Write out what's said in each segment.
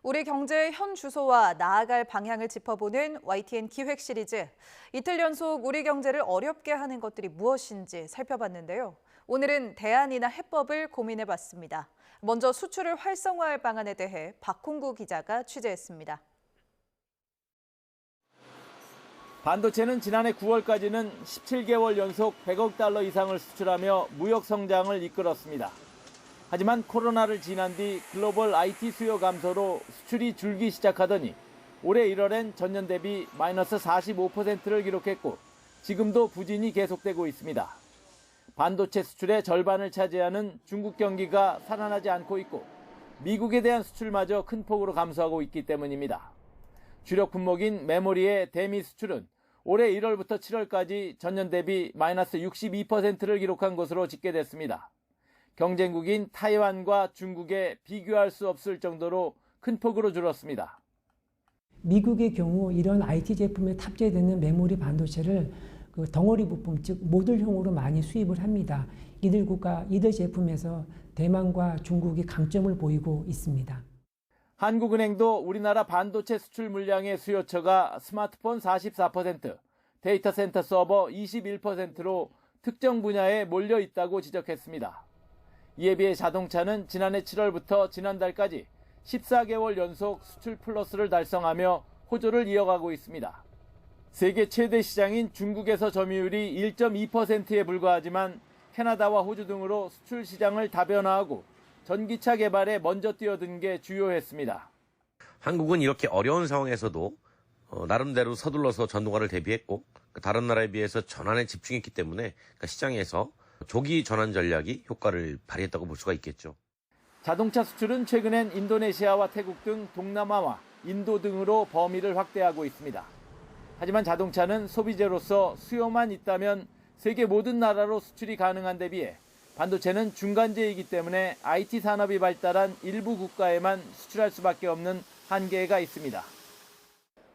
우리 경제의 현 주소와 나아갈 방향을 짚어보는 YTN 기획 시리즈. 이틀 연속 우리 경제를 어렵게 하는 것들이 무엇인지 살펴봤는데요. 오늘은 대안이나 해법을 고민해봤습니다. 먼저 수출을 활성화할 방안에 대해 박홍구 기자가 취재했습니다. 반도체는 지난해 9월까지는 17개월 연속 100억 달러 이상을 수출하며 무역 성장을 이끌었습니다. 하지만 코로나를 지난 뒤 글로벌 IT 수요 감소로 수출이 줄기 시작하더니 올해 1월엔 전년 대비 마이너스 45%를 기록했고 지금도 부진이 계속되고 있습니다. 반도체 수출의 절반을 차지하는 중국 경기가 살아나지 않고 있고 미국에 대한 수출마저 큰 폭으로 감소하고 있기 때문입니다. 주력 품목인 메모리의 대미 수출은 올해 1월부터 7월까지 전년 대비 마이너스 62%를 기록한 것으로 집계됐습니다. 경쟁국인 타이완과 중국에 비교할 수 없을 정도로 큰 폭으로 줄었습니다. 미국의 경우 이런 IT 제품에 탑재되는 메모리 반도체를 덩어리 부품, 즉 모듈형으로 많이 수입을 합니다. 이들 제품에서 대만과 중국이 강점을 보이고 있습니다. 한국은행도 우리나라 반도체 수출 물량의 수요처가 스마트폰 44%, 데이터 센터 서버 21%로 특정 분야에 몰려 있다고 지적했습니다. 이에 비해 자동차는 지난해 7월부터 지난달까지 14개월 연속 수출 플러스를 달성하며 호조를 이어가고 있습니다. 세계 최대 시장인 중국에서 점유율이 1.2%에 불과하지만 캐나다와 호주 등으로 수출 시장을 다변화하고 전기차 개발에 먼저 뛰어든 게 주요했습니다. 한국은 이렇게 어려운 상황에서도 나름대로 서둘러서 전동화를 대비했고 다른 나라에 비해서 전환에 집중했기 때문에 시장에서 조기 전환 전략이 효과를 발휘했다고 볼 수가 있겠죠. 자동차 수출은 최근엔 인도네시아와 태국 등 동남아와 인도 등으로 범위를 확대하고 있습니다. 하지만 자동차는 소비재로서 수요만 있다면 세계 모든 나라로 수출이 가능한 데 비해 반도체는 중간재이기 때문에 IT 산업이 발달한 일부 국가에만 수출할 수밖에 없는 한계가 있습니다.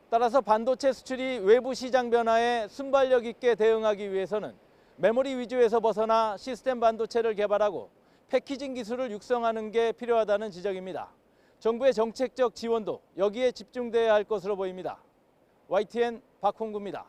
따라서 반도체 수출이 외부 시장 변화에 순발력 있게 대응하기 위해서는 메모리 위주에서 벗어나 시스템 반도체를 개발하고 패키징 기술을 육성하는 게 필요하다는 지적입니다. 정부의 정책적 지원도 여기에 집중돼야 할 것으로 보입니다. YTN 박홍구입니다.